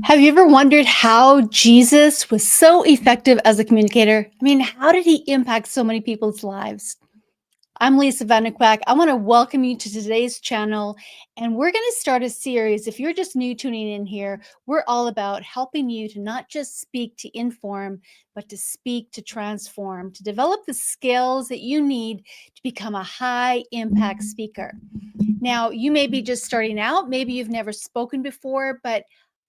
Have you ever wondered how Jesus was so effective as a communicator? I mean, how did he impact so many people's lives? I'm Lisa Vanderkwaak. I want to welcome you to today's channel, and we're going to start a series. If you're just new tuning in here, we're all about helping you to not just speak to inform, but to speak to transform, to develop the skills that you need to become a high impact speaker. Now, you may be just starting out, maybe you've never spoken before, but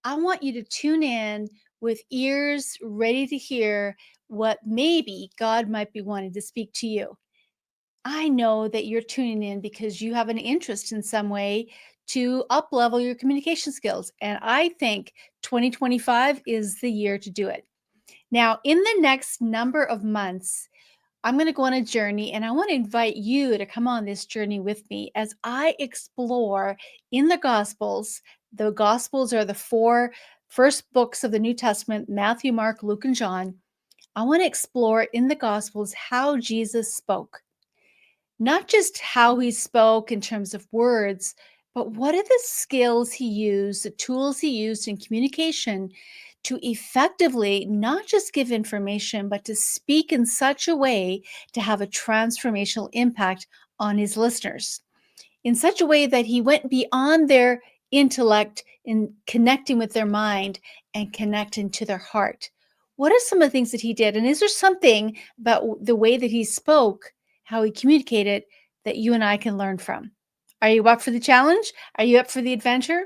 I want you to tune in with ears ready to hear what maybe God might be wanting to speak to you. I know that you're tuning in because you have an interest in some way to up level your communication skills. And I think 2025 is the year to do it. Now, in the next number of months, I'm going to go on a journey and I want to invite you to come on this journey with me as I explore in the Gospels. The Gospels are the four first books of the New Testament: Matthew, Mark, Luke, and John. I want to explore in the Gospels how Jesus spoke, not just how he spoke in terms of words, but what are the skills he used, the tools he used in communication to effectively not just give information, but to speak in such a way to have a transformational impact on his listeners, in such a way that he went beyond their intellect in connecting with their mind and connecting to their heart. What are some of the things that he did? And is there something about the way that he spoke, how he communicated, that you and I can learn from? Are you up for the challenge? Are you up for the adventure?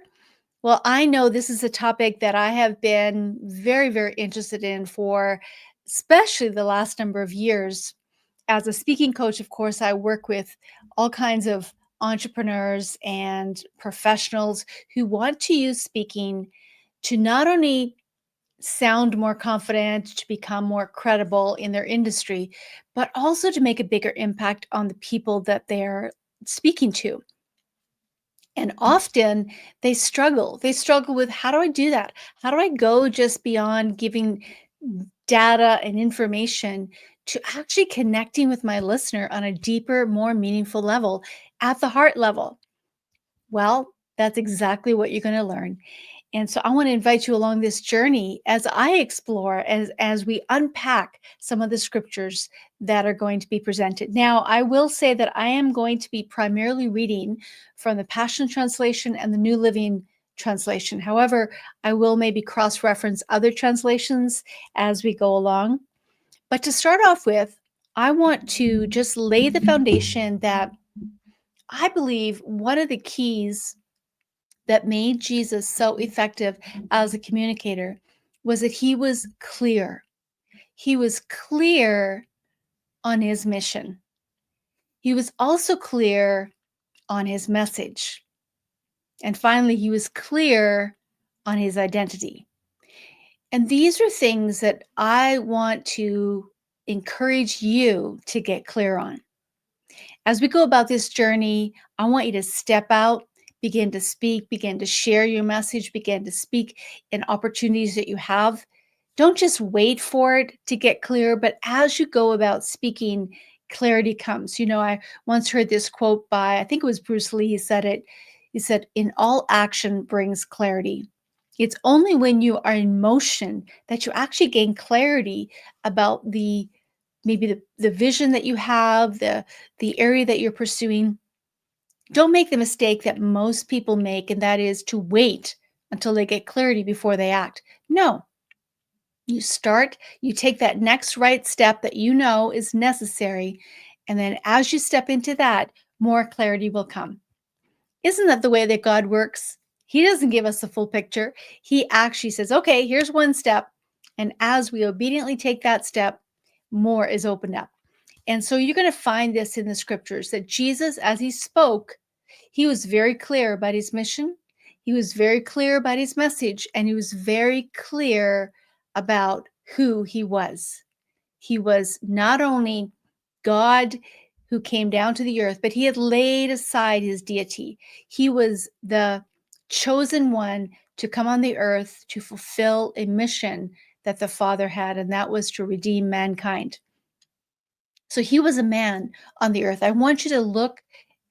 Well, I know this is a topic that I have been very, very interested in for especially the last number of years. As a speaking coach, of course, I work with all kinds of entrepreneurs and professionals who want to use speaking to not only sound more confident, to become more credible in their industry, but also to make a bigger impact on the people that they're speaking to. And often they struggle. They struggle with, how do I do that? How do I go just beyond giving data and information to actually connecting with my listener on a deeper, more meaningful level at the heart level? Well, that's exactly what you're going to learn. And so I want to invite you along this journey as I explore, as we unpack some of the scriptures that are going to be presented. Now, I will say that I am going to be primarily reading from the Passion Translation and the New Living Translation. However, I will maybe cross-reference other translations as we go along. But to start off with, I want to just lay the foundation that I believe one of the keys that made Jesus so effective as a communicator was that he was clear. He was clear on his mission. He was also clear on his message. And finally, he was clear on his identity. And these are things that I want to encourage you to get clear on. As we go about this journey, I want you to step out, begin to speak, begin to share your message, begin to speak in opportunities that you have. Don't just wait for it to get clear, but as you go about speaking, clarity comes. You know, I once heard this quote by, I think it was Bruce Lee. He said it. He said, "In all action brings clarity." It's only when you are in motion that you actually gain clarity about maybe the vision that you have, the area that you're pursuing. Don't make the mistake that most people make, and that is to wait until they get clarity before they act. No, you start, you take that next right step that you know is necessary, and then as you step into that, more clarity will come. Isn't that the way that God works? He doesn't give us the full picture. He actually says, okay, here's one step. And as we obediently take that step, more is opened up. And so you're going to find this in the scriptures that Jesus, as he spoke, he was very clear about his mission. He was very clear about his message, and he was very clear about who he was. He was not only God who came down to the earth, but he had laid aside his deity. He was the chosen one to come on the earth to fulfill a mission that the Father had, and that was to redeem mankind. So he was a man on the earth. I want you to look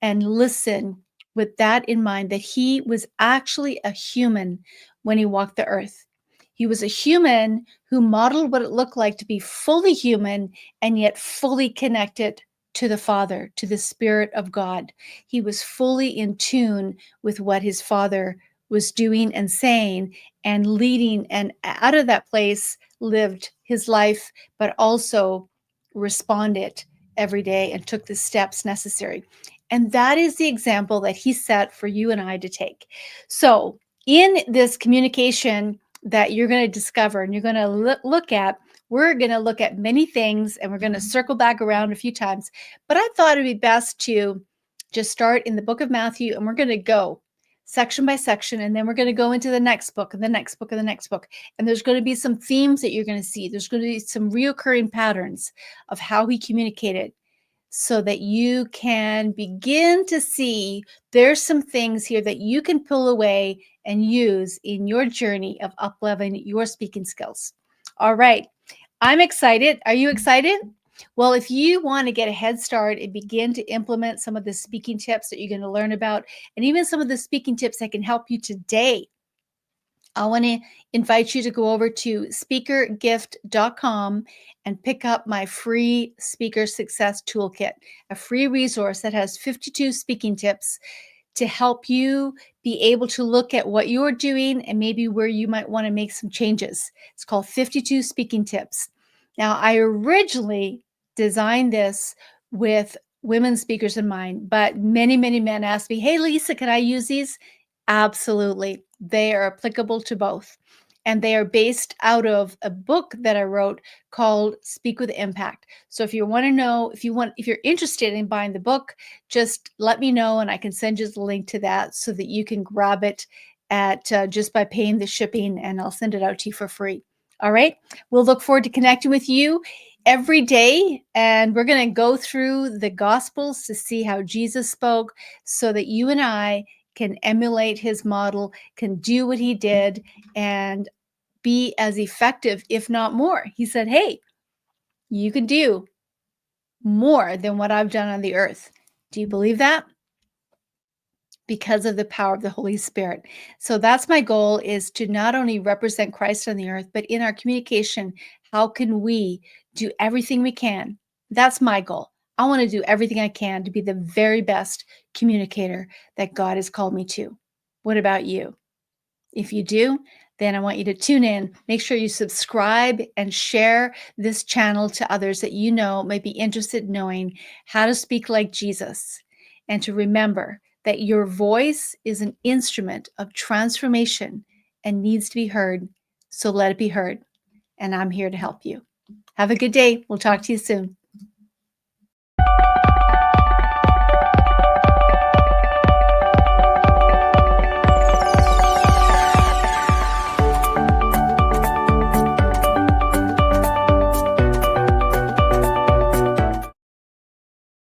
and listen with that in mind, that he was actually a human when he walked the earth. He was a human who modeled what it looked like to be fully human and yet fully connected to the Father, to the Spirit of God. He was fully in tune with what his Father was doing and saying and leading, and out of that place lived his life, but also responded every day and took the steps necessary. And that is the example that he set for you and I to take. So, in this communication that you're going to discover and you're going to look at, we're going to look at many things and we're going to circle back around a few times. But I thought it'd be best to just start in the book of Matthew, and we're going to go section by section, and then we're going to go into the next book and the next book and the next book. And there's going to be some themes that you're going to see. There's going to be some reoccurring patterns of how he communicated, so that you can begin to see there's some things here that you can pull away and use in your journey of up-leveling your speaking skills. All right. I'm excited. Are you excited? Well, if you want to get a head start and begin to implement some of the speaking tips that you're going to learn about, and even some of the speaking tips that can help you today, I want to invite you to go over to speakergift.com and pick up my free Speaker Success Toolkit, a free resource that has 52 speaking tips to help you be able to look at what you're doing and maybe where you might want to make some changes. It's called 52 Speaking Tips. Now, I originally designed this with women speakers in mind, but many, many men asked me, "Hey, Lisa, can I use these?" Absolutely. They are applicable to both. And they are based out of a book that I wrote called Speak with Impact. So if you want to know, if you're interested in buying the book, just let me know and I can send you the link to that so that you can grab it at just by paying the shipping, and I'll send it out to you for free. All right. We'll look forward to connecting with you every day, and we're going to go through the Gospels to see how Jesus spoke, so that you and I can emulate his model, can do what he did, and be as effective, if not more. He said, "Hey, you can do more than what I've done on the earth." Do you believe that? Because of the power of the Holy Spirit. So that's my goal, is to not only represent Christ on the earth, but in our communication, how can we do everything we can? That's my goal. I want to do everything I can to be the very best communicator that God has called me to. What about you? If you do, then I want you to tune in. Make sure you subscribe and share this channel to others that you know may be interested in knowing how to speak like Jesus. And to remember that your voice is an instrument of transformation and needs to be heard. So let it be heard. And I'm here to help you. Have a good day. We'll talk to you soon.